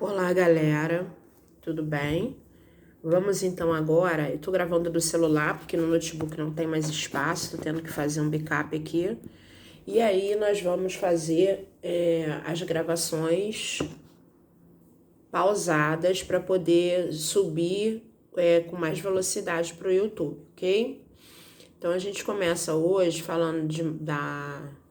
Olá, galera, tudo bem? Vamos então agora, eu tô gravando do celular porque no notebook não tem mais espaço, tô tendo que fazer um backup aqui. E aí nós vamos fazer as gravações pausadas para poder subir com mais velocidade para o YouTube, ok? Então a gente começa hoje falando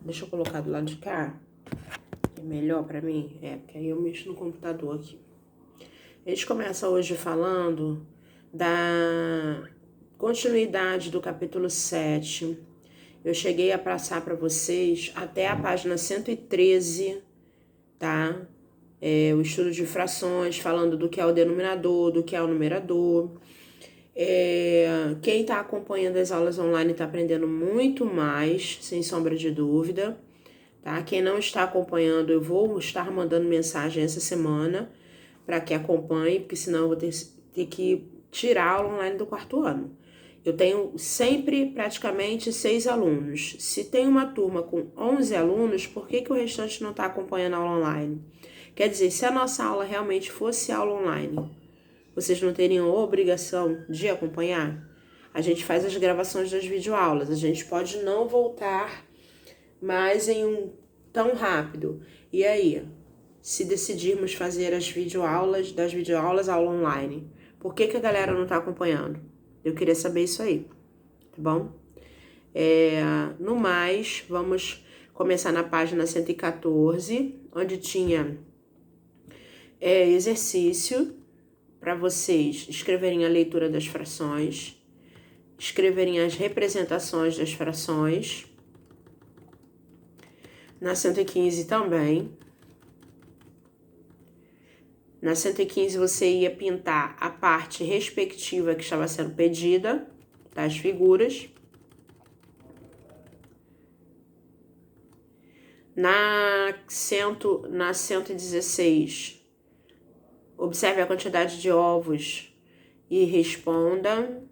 Deixa eu colocar do lado de cá, que é melhor para mim, porque aí eu mexo no computador aqui. A gente começa hoje falando da continuidade do capítulo 7. Eu cheguei a passar para vocês até a página 113, tá? O estudo de frações, falando do que é o denominador, do que é o numerador. Quem está acompanhando as aulas online está aprendendo muito mais, sem sombra de dúvida, tá? Quem não está acompanhando, eu vou estar mandando mensagem essa semana para que acompanhe, porque senão eu vou ter que tirar a aula online do quarto ano. Eu tenho sempre praticamente 6 alunos. Se tem uma turma com 11 alunos, por que o restante não está acompanhando a aula online? Quer dizer, se a nossa aula realmente fosse aula online, vocês não teriam obrigação de acompanhar? A gente faz as gravações das videoaulas, a gente pode não voltar mais tão rápido. E aí? Se decidirmos fazer das videoaulas aula online, por que a galera não está acompanhando? Eu queria saber isso aí, tá bom? No mais, vamos começar na página 114, onde tinha exercício para vocês escreverem a leitura das frações, escreverem as representações das frações. Na 115 também. Na 115 você ia pintar a parte respectiva que estava sendo pedida das figuras. Na 116, observe a quantidade de ovos e responda.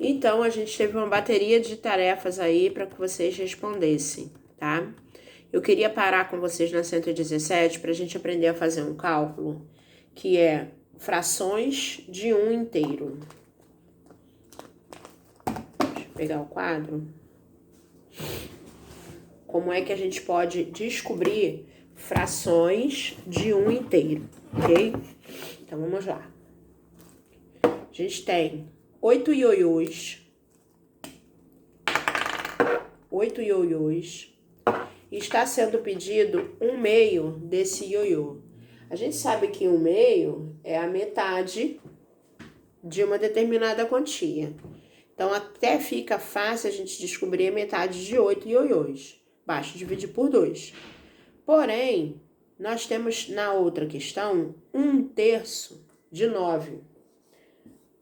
Então, a gente teve uma bateria de tarefas aí para que vocês respondessem, tá? Eu queria parar com vocês na 117 para a gente aprender a fazer um cálculo, que é frações de um inteiro. Deixa eu pegar o quadro. Como é que a gente pode descobrir frações de um inteiro, ok? Então, vamos lá. A gente tem 8 ioiôs. 8 ioiôs. E está sendo pedido 1/2 desse ioiô. A gente sabe que 1/2 é a metade de uma determinada quantia. Então, até fica fácil a gente descobrir a metade de 8 ioiôs. Basta dividir por 2. Porém, nós temos na outra questão 1/3 de 9.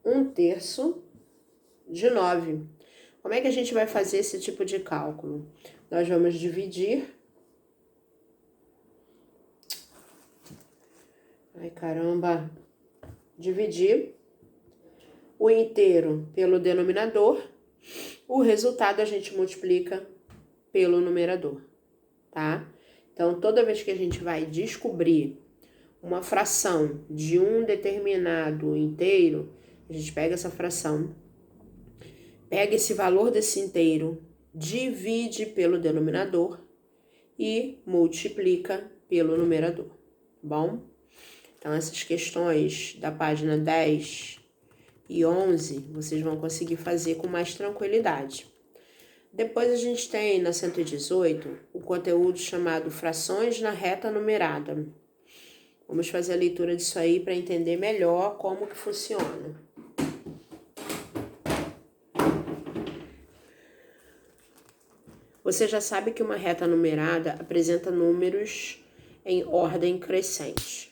1/3 de 9. Como é que a gente vai fazer esse tipo de cálculo? Nós vamos dividir. Ai, caramba. Dividir o inteiro pelo denominador. O resultado a gente multiplica pelo numerador, tá? Então, toda vez que a gente vai descobrir uma fração de um determinado inteiro, a gente pega essa fração, pega esse valor desse inteiro, divide pelo denominador e multiplica pelo numerador, tá bom? Então, essas questões da página 10 e 11, vocês vão conseguir fazer com mais tranquilidade. Depois a gente tem na 118 o conteúdo chamado frações na reta numerada. Vamos fazer a leitura disso aí para entender melhor como que funciona. Você já sabe que uma reta numerada apresenta números em ordem crescente.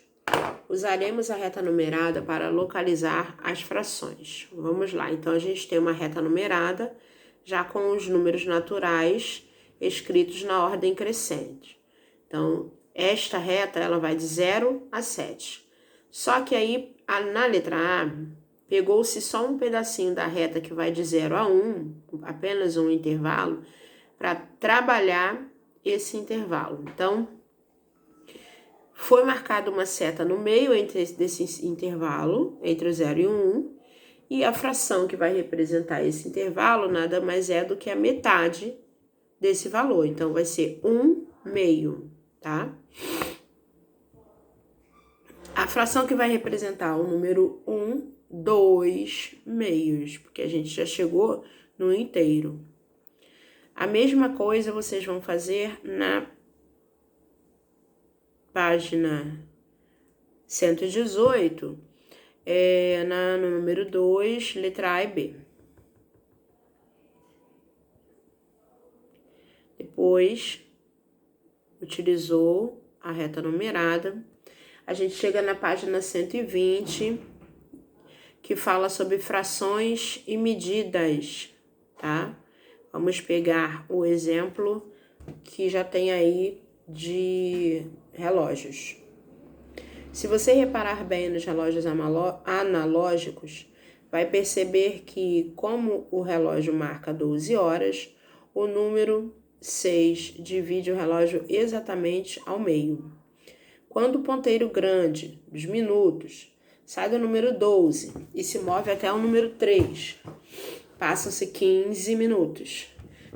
Usaremos a reta numerada para localizar as frações. Vamos lá, então a gente tem uma reta numerada já com os números naturais escritos na ordem crescente. Então, esta reta ela vai de 0 a 7. Só que aí, na letra A, pegou-se só um pedacinho da reta que vai de 0 a 1, apenas um intervalo, para trabalhar esse intervalo. Então, foi marcada uma seta no meio desse intervalo, entre o 0 e o 1, e a fração que vai representar esse intervalo nada mais é do que a metade desse valor. Então, vai ser 1/2, tá? A fração que vai representar o número 1, 2/2, porque a gente já chegou no inteiro. A mesma coisa vocês vão fazer na página 118, no número 2, letra A e B. Depois, utilizou a reta numerada. A gente chega na página 120, que fala sobre frações e medidas, tá? Vamos pegar o exemplo que já tem aí de relógios. Se você reparar bem nos relógios analógicos, vai perceber que, como o relógio marca 12 horas, o número 6 divide o relógio exatamente ao meio. Quando o ponteiro grande dos minutos sai do número 12 e se move até o número 3, passam-se 15 minutos.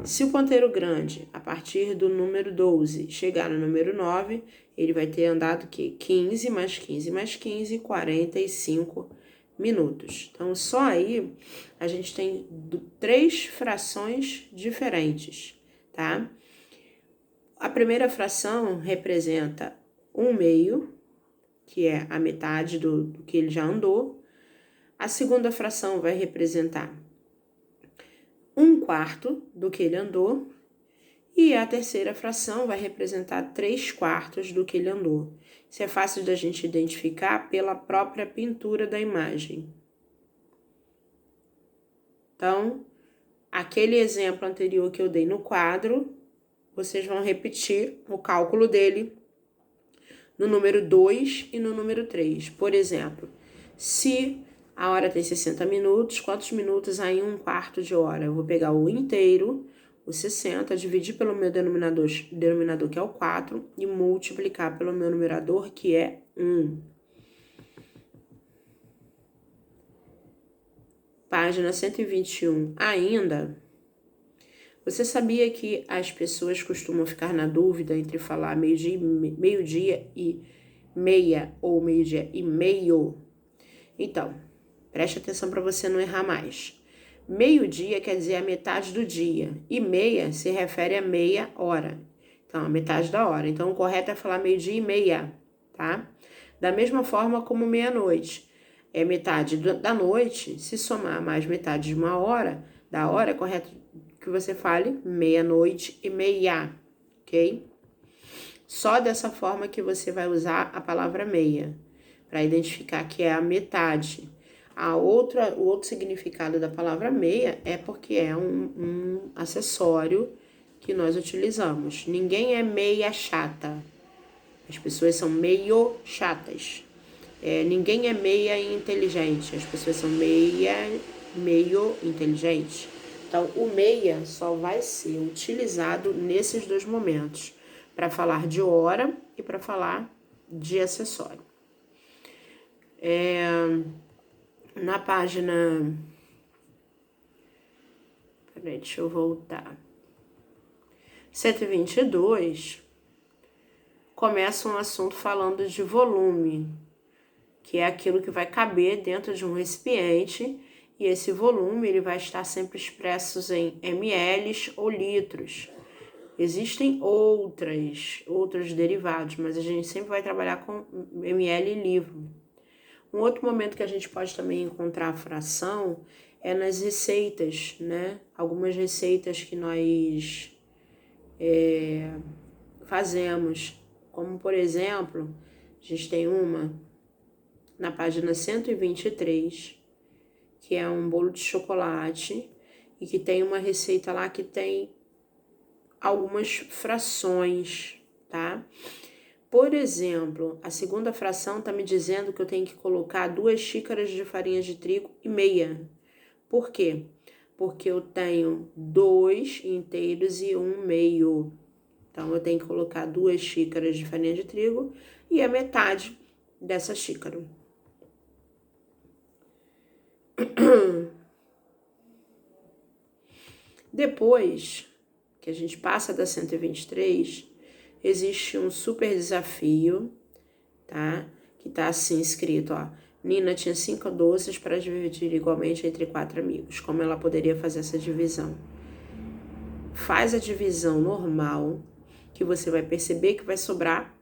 Se o ponteiro grande, a partir do número 12, chegar no número 9, ele vai ter andado o quê? 15 mais 15 mais 15, 45 minutos. Então, só aí a gente tem 3 frações diferentes, tá? A primeira fração representa 1/2, que é a metade do que ele já andou. A segunda fração vai representar 1/4 do que ele andou. E a terceira fração vai representar 3/4 do que ele andou. Isso é fácil da gente identificar pela própria pintura da imagem. Então, aquele exemplo anterior que eu dei no quadro, vocês vão repetir o cálculo dele no número 2 e no número 3. Por exemplo, se a hora tem 60 minutos, quantos minutos há em 1/4 de hora? Eu vou pegar o inteiro, o 60, dividir pelo meu denominador, que é o 4, e multiplicar pelo meu numerador, que é 1. Página 121 ainda. Você sabia que as pessoas costumam ficar na dúvida entre falar meio-dia e meia ou meio-dia e meio? Então, preste atenção para você não errar mais. Meio-dia quer dizer a metade do dia e meia se refere a meia hora. Então, a metade da hora. Então, o correto é falar meio-dia e meia, tá? Da mesma forma como meia-noite. É metade da noite, se somar mais metade de uma hora, da hora, é correto que você fale meia-noite e meia, ok? Só dessa forma que você vai usar a palavra meia, para identificar que é a metade. O outro significado da palavra meia é porque é um acessório que nós utilizamos. Ninguém é meia chata. As pessoas são meio chatas. Ninguém é meia inteligente. As pessoas são meio inteligente. Então, o meia só vai ser utilizado nesses dois momentos, para falar de hora e para falar de acessório. Na página... Peraí, deixa eu voltar. 122, começa um assunto falando de volume, que é aquilo que vai caber dentro de um recipiente, e esse volume ele vai estar sempre expresso em ml ou litros. Existem outros derivados, mas a gente sempre vai trabalhar com ml e livro. Um outro momento que a gente pode também encontrar a fração é nas receitas, né? Algumas receitas que nós fazemos, como por exemplo, a gente tem uma na página 123, que é um bolo de chocolate, e que tem uma receita lá que tem algumas frações, tá? Por exemplo, a segunda fração tá me dizendo que eu tenho que colocar 2 xícaras de farinha de trigo e meia. Por quê? Porque eu tenho 2 inteiros e 1 meio, Então, eu tenho que colocar 2 xícaras de farinha de trigo e a metade dessa xícara. Depois que a gente passa da 123, existe um super desafio, tá? Que tá assim escrito, ó. Nina tinha 5 doces para dividir igualmente entre 4 amigos. Como ela poderia fazer essa divisão? Faz a divisão normal, que você vai perceber que vai sobrar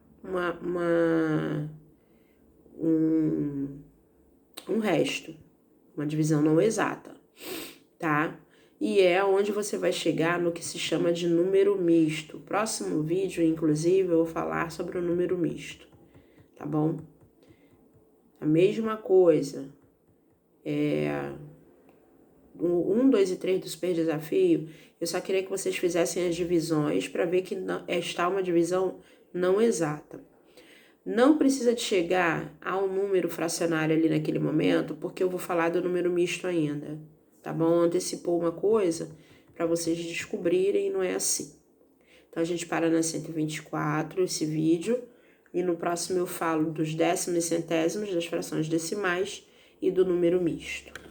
um resto, uma divisão não exata, tá? E é onde você vai chegar no que se chama de número misto. Próximo vídeo, inclusive, eu vou falar sobre o número misto, tá bom? A mesma coisa, 1, 2 e 3 do super desafio, eu só queria que vocês fizessem as divisões para ver que está uma divisão não exata. Não precisa de chegar a um número fracionário ali naquele momento, porque eu vou falar do número misto ainda, tá bom? Antecipou uma coisa para vocês descobrirem, não é assim. Então, a gente para na 124, esse vídeo, e no próximo eu falo dos décimos e centésimos, das frações decimais e do número misto.